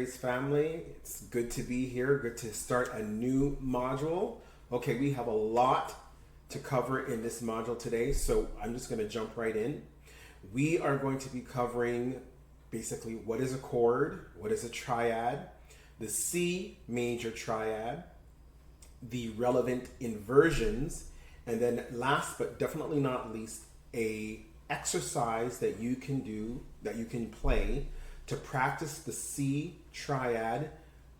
Praise family. It's good to be here. Good to start a new module. Okay, we have a lot to cover in this module today, so I'm just going to jump right in. We are going to be covering basically what is a chord, what is a triad, the C Major Triad, the relevant inversions, and then last but definitely not least, a exercise that you can do, that you can play to practice the C Triad,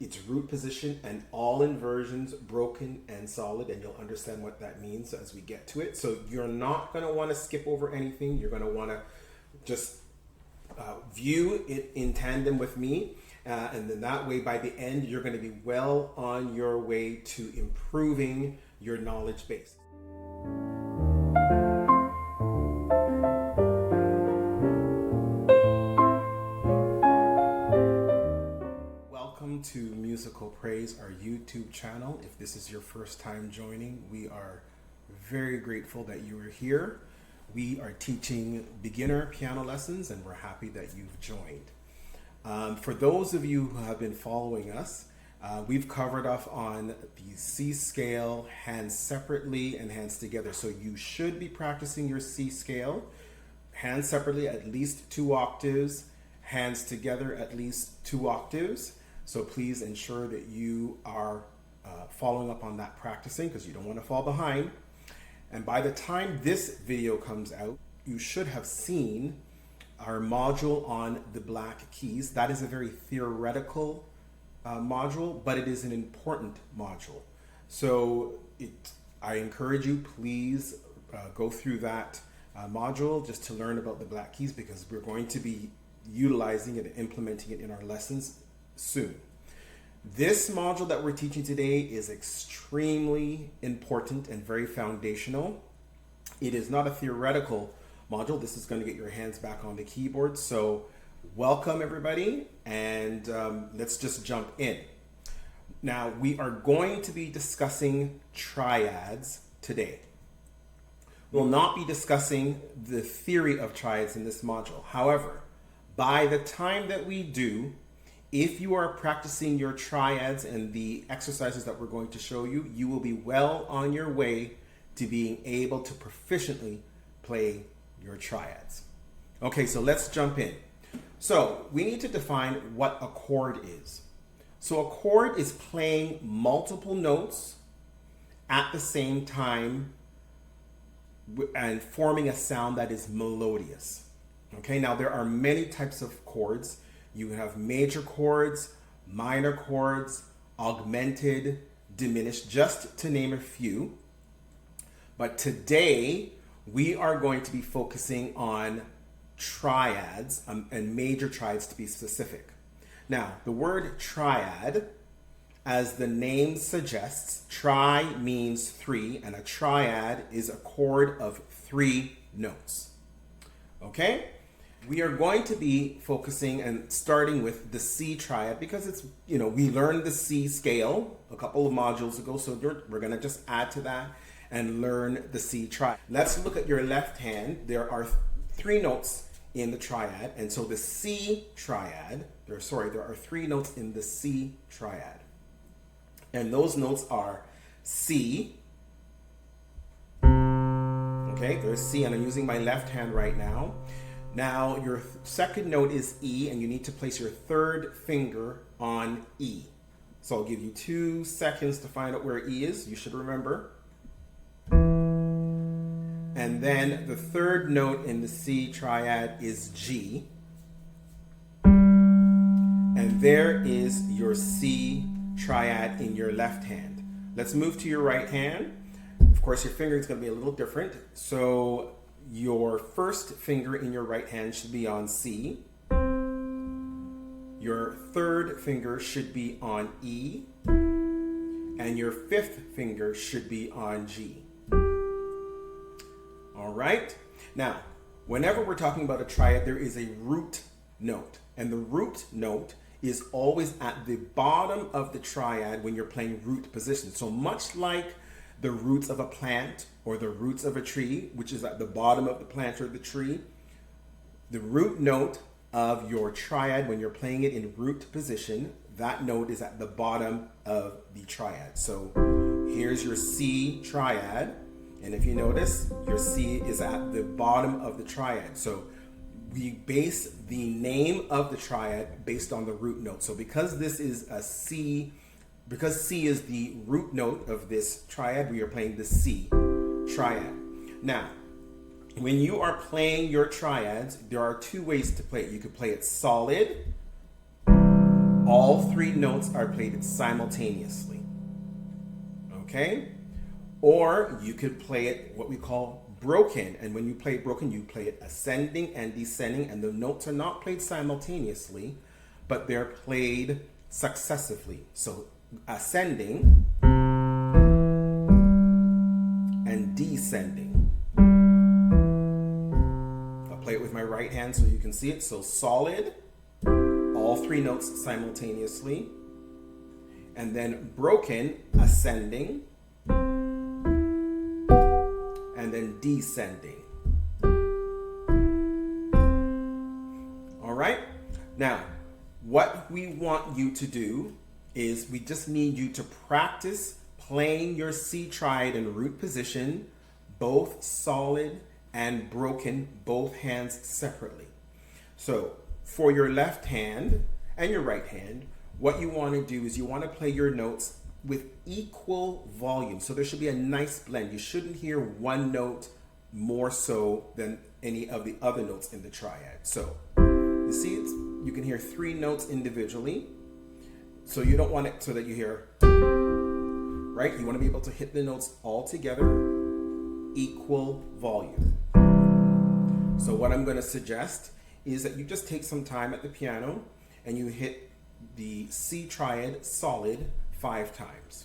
its root position, and all inversions, broken and solid, and you'll understand what that means as we get to it. So you're not going to want to skip over anything. You're going to want to just view it in tandem with me, and then that way by the end you're going to be well on your way to improving your knowledge base. Welcome to Musical Praise, our YouTube channel. If this is your first time joining, we are very grateful that you are here. We are teaching beginner piano lessons, and we're happy that you've joined. For those of you who have been following us, we've covered off on the C scale, hands separately and hands together. So you should be practicing your C scale, hands separately at least 2 octaves, hands together at least 2 octaves. So please ensure that you are following up on that practicing, because you don't want to fall behind. And by the time this video comes out, you should have seen our module on the black keys. That is a very theoretical module, but it is an important module. So I encourage you, please go through that module just to learn about the black keys, because we're going to be utilizing it and implementing it in our lessons soon. This module that we're teaching today is extremely important and very foundational. It is not a theoretical module. This is going to get your hands back on the keyboard. So welcome everybody, and let's just jump in. Now we are going to be discussing triads today. We'll not be discussing the theory of triads in this module. However, by the time that we do, if you are practicing your triads and the exercises that we're going to show you, you will be well on your way to being able to proficiently play your triads. Okay, so let's jump in. So we need to define what a chord is. So a chord is playing multiple notes at the same time and forming a sound that is melodious. Okay, now there are many types of chords. You have major chords, minor chords, augmented, diminished, just to name a few. But today we are going to be focusing on triads and major triads to be specific. Now, the word triad, as the name suggests, tri means 3, and a triad is a chord of 3 notes. Okay? We are going to be focusing and starting with the C Triad, because it's, we learned the C scale a couple of modules ago, so we're going to just add to that and learn the C Triad. Let's look at your left hand. There are 3 notes in the triad, and so the C Triad, there are 3 notes in the C Triad. And those notes are C, okay, there's C, and I'm using my left hand right now. Now your second note is E, and you need to place your 3rd finger on E. So I'll give you 2 seconds to find out where E is. You should remember. And then the 3rd note in the C Triad is G. And there is your C Triad in your left hand. Let's move to your right hand. Of course, your finger is going to be a little different. So your first finger in your right hand should be on C. Your 3rd finger should be on E. And your 5th finger should be on G. All right. Now, whenever we're talking about a triad, there is a root note. And the root note is always at the bottom of the triad when you're playing root position. So much like the roots of a plant or the roots of a tree, which is at the bottom of the plant or the tree, the root note of your triad, when you're playing it in root position, that note is at the bottom of the triad. So here's your C triad, and if you notice, your C is at the bottom of the triad. So we base the name of the triad based on the root note. So because this is a C, because C is the root note of this triad, we are playing the C triad. Now, when you are playing your triads, there are two ways to play it. You could play it solid. All three notes are played simultaneously. Okay? Or you could play it what we call broken. And when you play it broken, you play it ascending and descending, and the notes are not played simultaneously, but they're played successively. So ascending and descending. I'll play it with my right hand so you can see it. So solid, all three notes simultaneously, and then broken, ascending, and then descending. All right? Now, what we want you to do is we just need you to practice playing your C triad in root position, both solid and broken, both hands separately. So for your left hand and your right hand, what you want to do is you want to play your notes with equal volume. So there should be a nice blend. You shouldn't hear one note more so than any of the other notes in the triad. So you see, you can hear three notes individually. So you don't want it so that you hear, right? You want to be able to hit the notes all together, equal volume. So what I'm going to suggest is that you just take some time at the piano and you hit the C triad solid 5 times.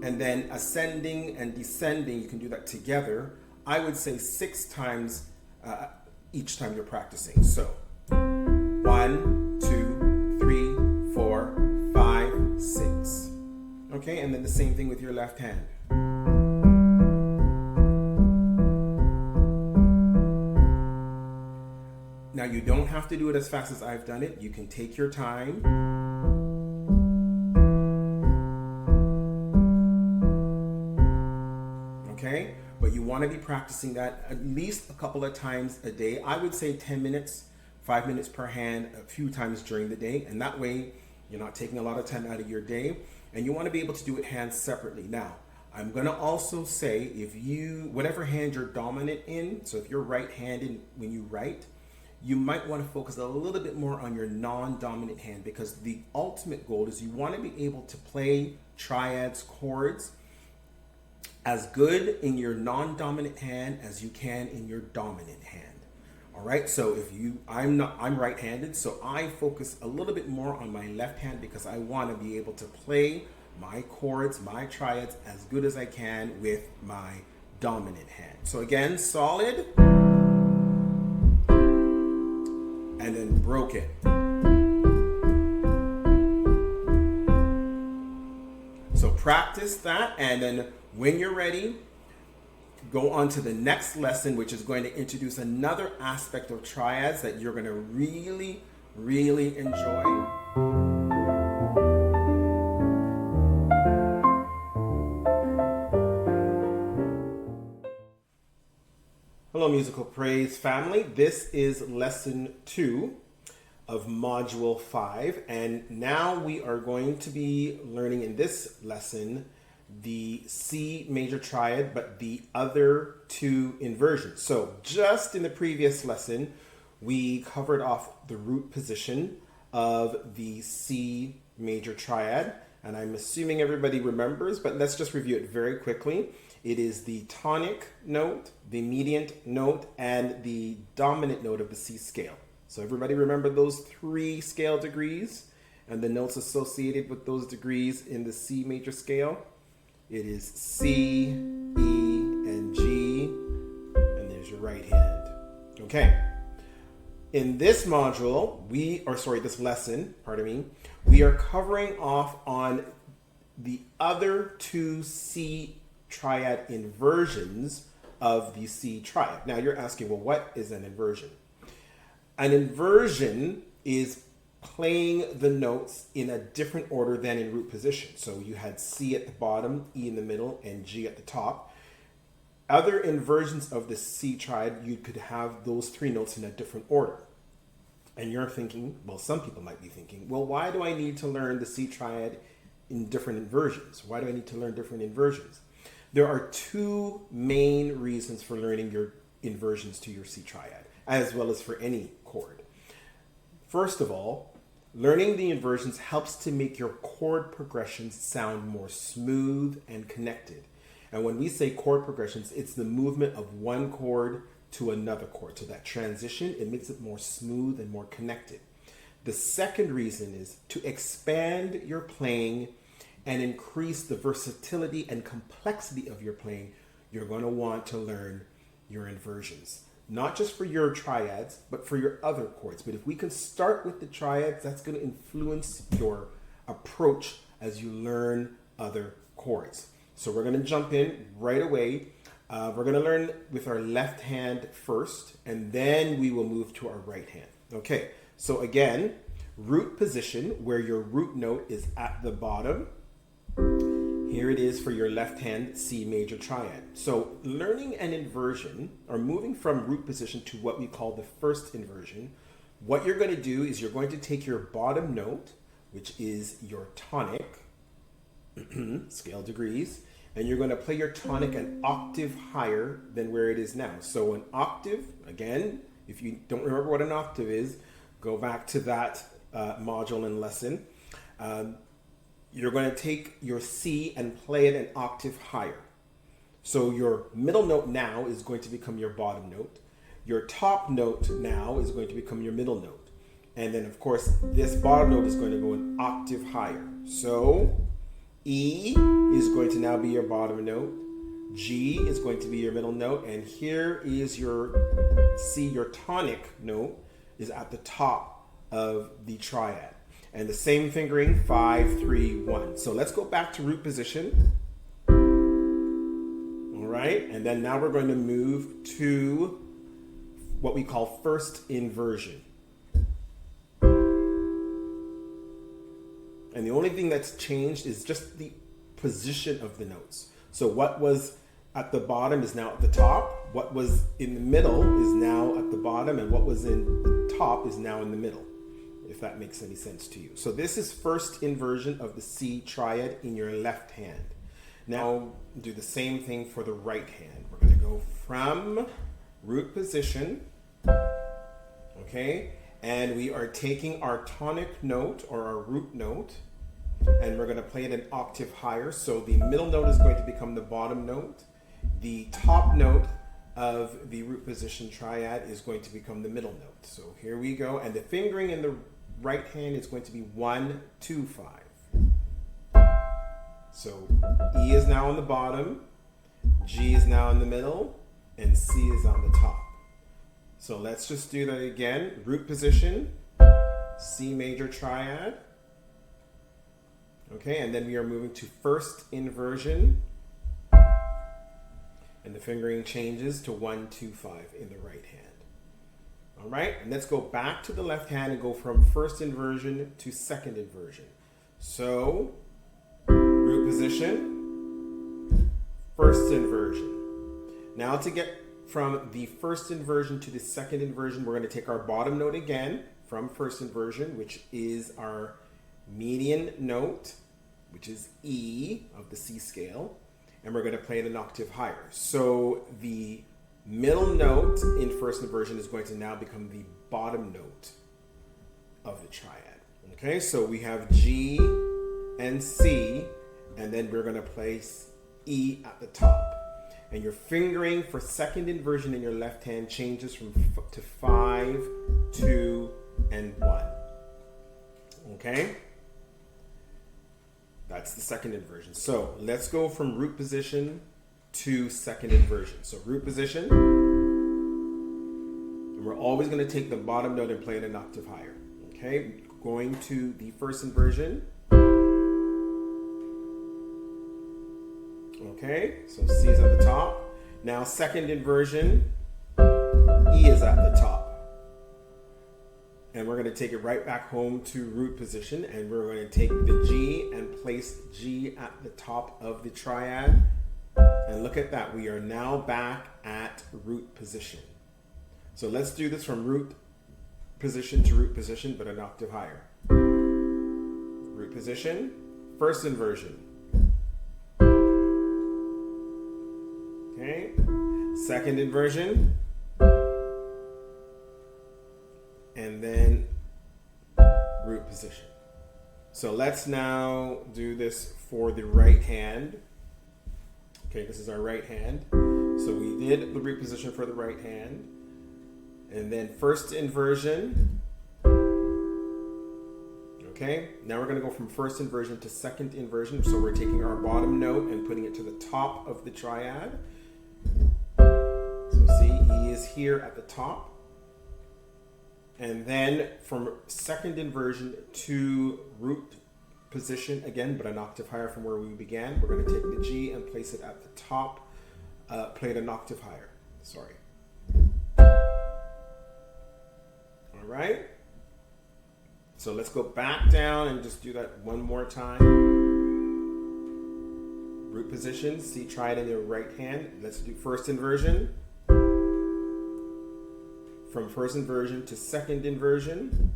And then ascending and descending, you can do that together. I would say 6 times each time you're practicing. So 1, 2, 3, 4, 5, 6. Okay, and then the same thing with your left hand. Now you don't have to do it as fast as I've done it. You can take your time. Okay, but you want to be practicing that at least a couple of times a day. I would say 10 minutes, 5 minutes per hand, a few times during the day, and that way you're not taking a lot of time out of your day, and you want to be able to do it hands separately. Now, I'm going to also say, if you, whatever hand you're dominant in, so if you're right-handed when you write, you might want to focus a little bit more on your non-dominant hand, because the ultimate goal is you want to be able to play triads, chords, as good in your non-dominant hand as you can in your dominant hand. All right, so if you, I'm right-handed, so I focus a little bit more on my left hand because I want to be able to play my chords, my triads as good as I can with my dominant hand. So again, solid, and then broken. So practice that, and then when you're ready, go on to the next lesson, which is going to introduce another aspect of triads that you're going to really, really enjoy. Hello, Musical Praise family. This is lesson 2 of module 5, and now we are going to be learning in this lesson the C major triad, but the other 2 inversions. So just in the previous lesson, we covered off the root position of the C major triad, and I'm assuming everybody remembers, but let's just review it very quickly. It is the tonic note, the mediant note, and the dominant note of the C scale. So everybody remember those 3 scale degrees and the notes associated with those degrees in the C major scale? It is C, E, and G, and there's your right hand. Okay. In this module, this lesson, we are covering off on the other 2 C triad inversions of the C Triad. Now you're asking, well, what is an inversion? An inversion is playing the notes in a different order than in root position. So you had C at the bottom, E in the middle, and G at the top. Other inversions of the C Triad, you could have those three notes in a different order. And you're thinking, well, some people might be thinking, well, why do I need to learn the C Triad in different inversions? Why do I need to learn different inversions? There are two main reasons for learning your inversions to your C Triad, as well as for any chord. First of all, learning the inversions helps to make your chord progressions sound more smooth and connected. And when we say chord progressions, it's the movement of one chord to another chord. So that transition, it makes it more smooth and more connected. The second reason is to expand your playing and increase the versatility and complexity of your playing. You're going to want to learn your inversions, not just for your triads, but for your other chords. But if we can start with the triads, that's going to influence your approach as you learn other chords. So we're going to jump in right away. We're going to learn with our left hand first, and then we will move to our right hand. Okay, so again, root position, where your root note is at the bottom. Here it is for your left hand C major triad. So learning an inversion, or moving from root position to what we call the first inversion, what you're going to do is you're going to take your bottom note, which is your tonic, scale degrees, and you're going to play your tonic an octave higher than where it is now. So an octave, again, if you don't remember what an octave is, go back to that module and lesson. You're going to take your C and play it an octave higher. So your middle note now is going to become your bottom note. Your top note now is going to become your middle note. And then, of course, this bottom note is going to go an octave higher. So E is going to now be your bottom note. G is going to be your middle note. And here is your C, your tonic note, is at the top of the triad. And the same fingering, 5, 3, 1. So let's go back to root position. All right, and then now we're going to move to what we call first inversion. And the only thing that's changed is just the position of the notes. So what was at the bottom is now at the top. What was in the middle is now at the bottom. And what was in the top is now in the middle, if that makes any sense to you. So this is first inversion of the C Triad in your left hand. Now do the same thing for the right hand. We're going to go from root position, okay? And we are taking our tonic note or our root note, and we're going to play it an octave higher. So the middle note is going to become the bottom note. The top note of the root position triad is going to become the middle note. So here we go. And the fingering in the right hand is going to be 1, 2, 5. So E is now on the bottom, G is now in the middle, and C is on the top. So let's just do that again. Root position, C major triad. Okay, and then we are moving to first inversion. And the fingering changes to 1, 2, 5 in the right hand. All right, and let's go back to the left hand and go from first inversion to second inversion. So, root position, first inversion. Now to get from the first inversion to the second inversion, we're going to take our bottom note again from first inversion, which is our median note, which is E of the C scale, and we're going to play it an octave higher. So the middle note in first inversion is going to now become the bottom note of the triad. Okay, so we have G and C, and then we're going to place E at the top. And your fingering for second inversion in your left hand changes from to 5, 2, and 1. Okay? That's the second inversion. So let's go from root position to second inversion. So root position, and we're always going to take the bottom note and play it an octave higher. Okay? Going to the first inversion. Okay, so C is at the top. Now, second inversion, E is at the top. And we're going to take it right back home to root position, and we're going to take the G and place G at the top of the triad. And look at that, we are now back at root position. So let's do this from root position to root position, but an octave higher. Root position, first inversion. Okay, second inversion. And then root position. So let's now do this for the right hand. Okay, this is our right hand. So we did the root position for the right hand. And then first inversion. Okay, now we're going to go from first inversion to second inversion. So we're taking our bottom note and putting it to the top of the triad. So see, E is here at the top. And then from second inversion to root position again, but an octave higher from where we began, we're going to take the G and place it at the top, play it an octave higher. Sorry. All right. So let's go back down and just do that one more time. Root position, C Triad in the right hand. Let's do first inversion. From first inversion to second inversion.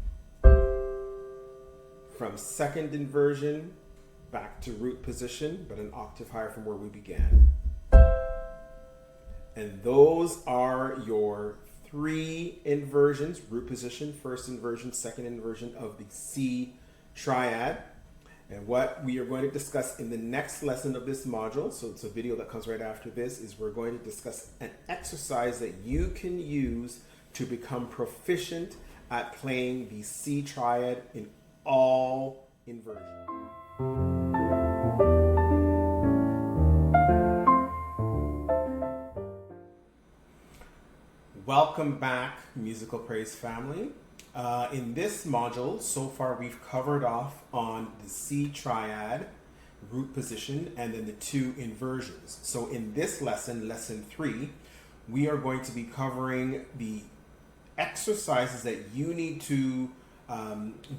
From second inversion back to root position, but an octave higher from where we began. And those are your 3 inversions: root position, first inversion, second inversion of the C Triad. And what we are going to discuss in the next lesson of this module, so it's a video that comes right after this, is we're going to discuss an exercise that you can use to become proficient at playing the C Triad in all inversions. Welcome back, Musical Praise family. In this module, so far we've covered off on the C Triad, root position, and then the 2 inversions. So in this lesson, lesson 3, we are going to be covering the exercises that you need to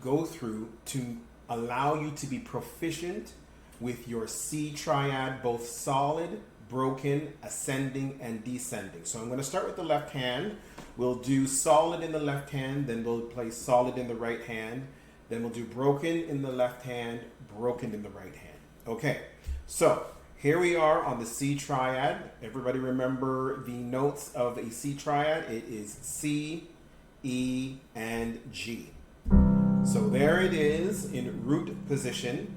go through to allow you to be proficient with your C Triad, both solid, broken, ascending, and descending. So I'm going to start with the left hand. We'll do solid in the left hand, then we'll play solid in the right hand, then we'll do broken in the left hand, broken in the right hand. Okay, so here we are on the C Triad. Everybody remember the notes of a C Triad? It is C, E, and G. So there it is in root position.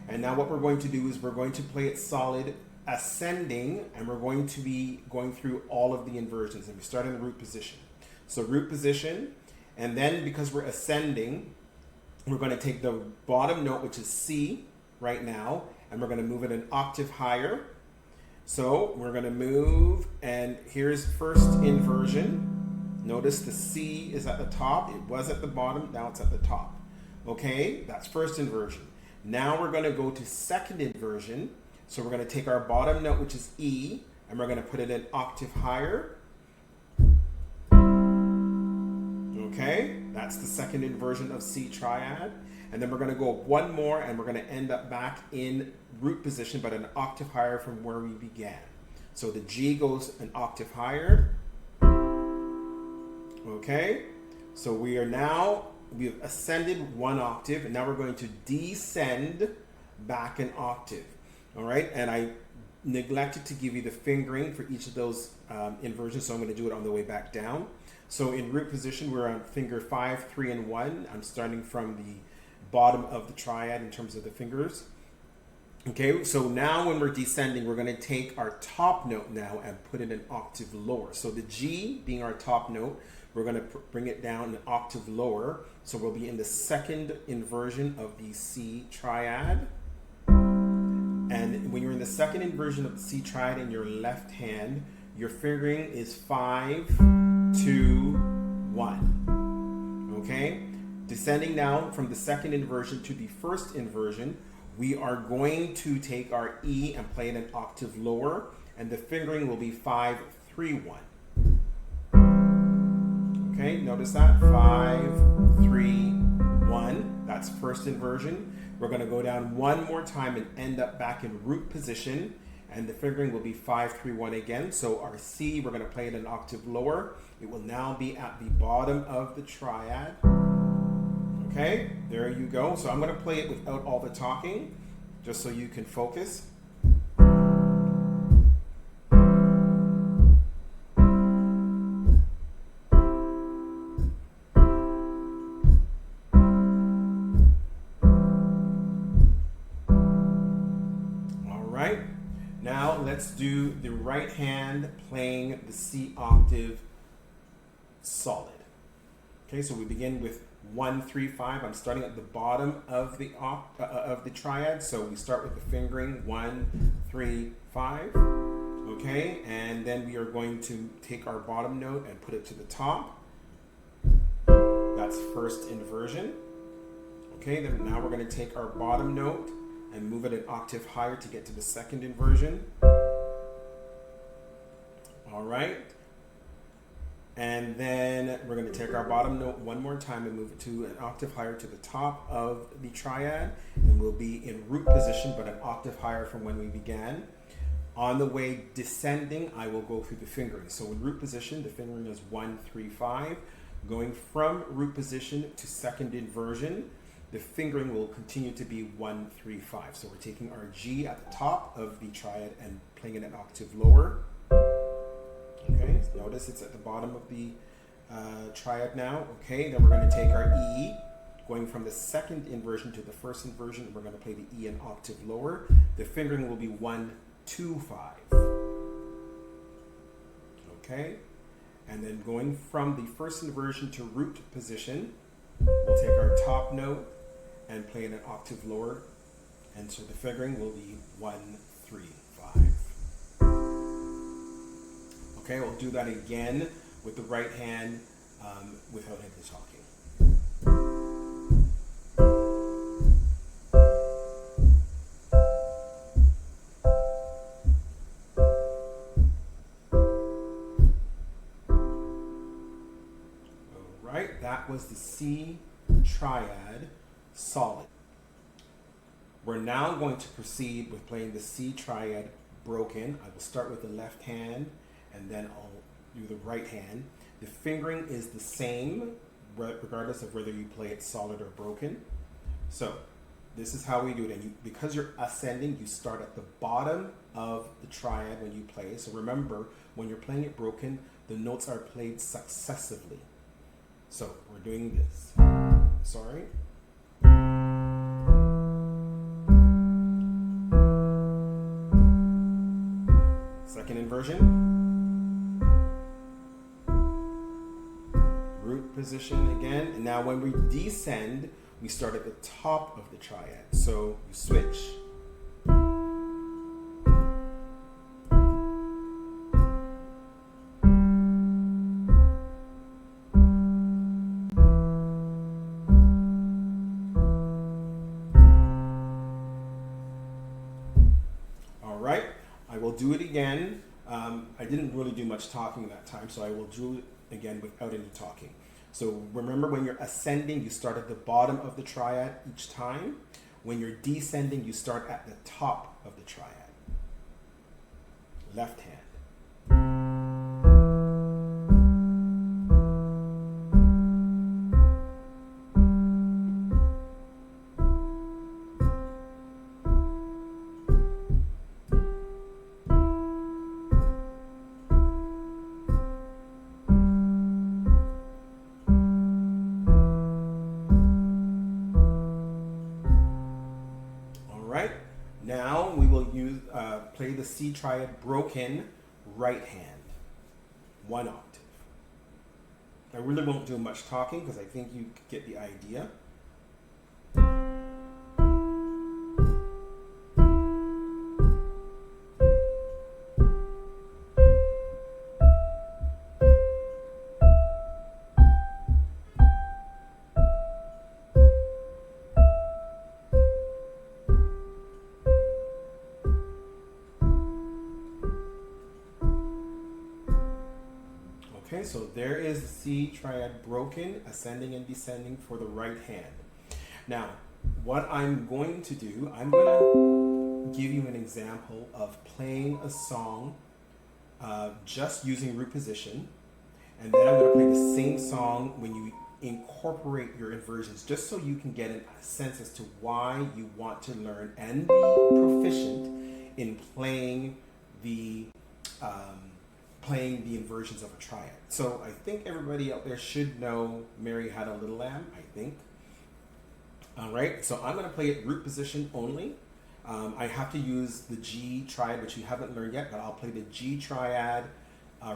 And now what we're going to do is we're going to play it solid, ascending, and we're going to be going through all of the inversions. And we start in the root position. So root position, and then because we're ascending, we're going to take the bottom note, which is C right now, and we're going to move it an octave higher. So we're going to move, and here's first inversion. Notice the C is at the top. It was at the bottom, now it's at the top. Okay, that's first inversion. Now we're going to go to second inversion. So we're going to take our bottom note, which is E, and we're going to put it an octave higher. Okay, that's the second inversion of C Triad. And then we're going to go one more, and we're going to end up back in root position, but an octave higher from where we began. So the G goes an octave higher. Okay, so we've ascended 1 octave, and now we're going to descend back an octave. All right, and I neglected to give you the fingering for each of those inversions, so I'm going to do it on the way back down. So in root position, we're on finger 5, 3, and 1. I'm starting from the bottom of the triad in terms of the fingers. Okay, so now when we're descending, we're going to take our top note now and put it an octave lower. So the G being our top note, we're going to bring it down an octave lower. So we'll be in the second inversion of the C Triad. And when you're in the second inversion of the C Triad in your left hand, your fingering is 5, 2, 1. Okay? Descending now from the second inversion to the first inversion, We are going to take our E and play it an octave lower, and the fingering will be 5, 3, 1. Okay, notice that 5, 3, 1. That's first inversion. We're going to go down one more time and end up back in root position, and the fingering will be 5, 3, 1 again. So our C, we're going to play it an octave lower. It will now be at the bottom of the triad. Okay, there you go. So I'm going to play it without all the talking, just so you can focus. Now let's do the right hand playing the C octave solid. Okay, so we begin with 1, 3, 5. I'm starting at the bottom of the triad, so we start with the fingering 1, 3, 5. Okay, and then we are going to take our bottom note and put it to the top. That's first inversion. Okay, then now we're going to take our bottom note and move it an octave higher to get to the second inversion. All right. And then we're going to take our bottom note one more time and move it to an octave higher to the top of the triad. And we'll be in root position, but an octave higher from when we began. On the way descending, I will go through the fingering. So in root position, the fingering is 1, 3, 5. Going from root position to second inversion, the fingering will continue to be 1, 3, 5. So we're taking our G at the top of the triad and playing it an octave lower. Okay, notice it's at the bottom of the triad now. Okay, then we're going to take our E, going from the second inversion to the first inversion. We're going to play the E an octave lower. The fingering will be 1, 2, 5. Okay, and then going from the first inversion to root position, we'll take our top note and play it an octave lower, and so the fingering will be 1, 3, 5. Okay, we'll do that again with the right hand without any talking. All right, that was the C Triad solid. We're now going to proceed with playing the C Triad broken. I will start with the left hand and then I'll do the right hand. The fingering is the same regardless of whether you play it solid or broken. So this is how we do it. And because you're ascending, you start at the bottom of the triad when you play. So remember, when you're playing it broken, the notes are played successively. So we're doing this. Sorry. Second inversion. Root position again. And now when we descend, we start at the top of the triad. So you switch. Do it again. I didn't really do much talking that time, so I will do it again without any talking. So remember, when you're ascending, you start at the bottom of the triad each time. When you're descending, you start at the top of the triad. Left hand. Now we will play the C Triad broken right hand, 1 octave. I really won't do much talking because I think you get the idea. Okay, so there is the C Triad broken, ascending and descending for the right hand. Now, what I'm going to do, I'm going to give you an example of playing a song just using root position, and then I'm going to play the same song when you incorporate your inversions, just so you can get a sense as to why you want to learn and be proficient in playing the inversions of a triad. So I think everybody out there should know Mary Had a Little Lamb, I think. All right, so I'm going to play it root position only. I have to use the G Triad, which you haven't learned yet, but I'll play the G Triad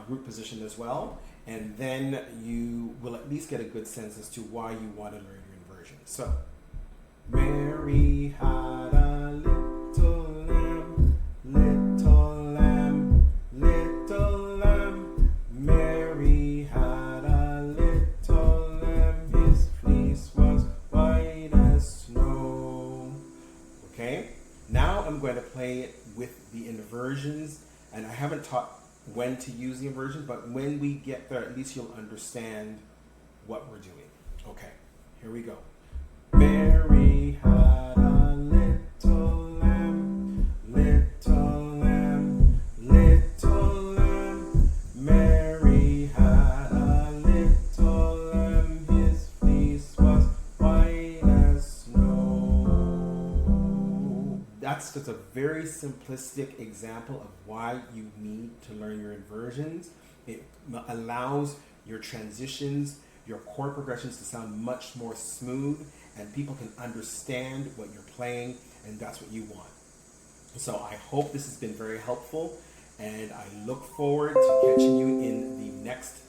root position as well. And then you will at least get a good sense as to why you want to learn your inversion. So, Mary had a little lamb, little lamb, little lamb. Mary had a little lamb, his fleece was white as snow. Okay, now I'm going to play it with the inversions, and I haven't taught when to use the inversions, but when we get there, at least you'll understand what we're doing. Okay, here we go. Mary had a little lamb, little lamb, little lamb. Mary had a little lamb, his fleece was white as snow. That's just a very simplistic example of why you need to learn your inversions. It allows your transitions, your chord progressions to sound much more smooth, and people can understand what you're playing, and that's what you want. So I hope this has been very helpful, and I look forward to catching you in the next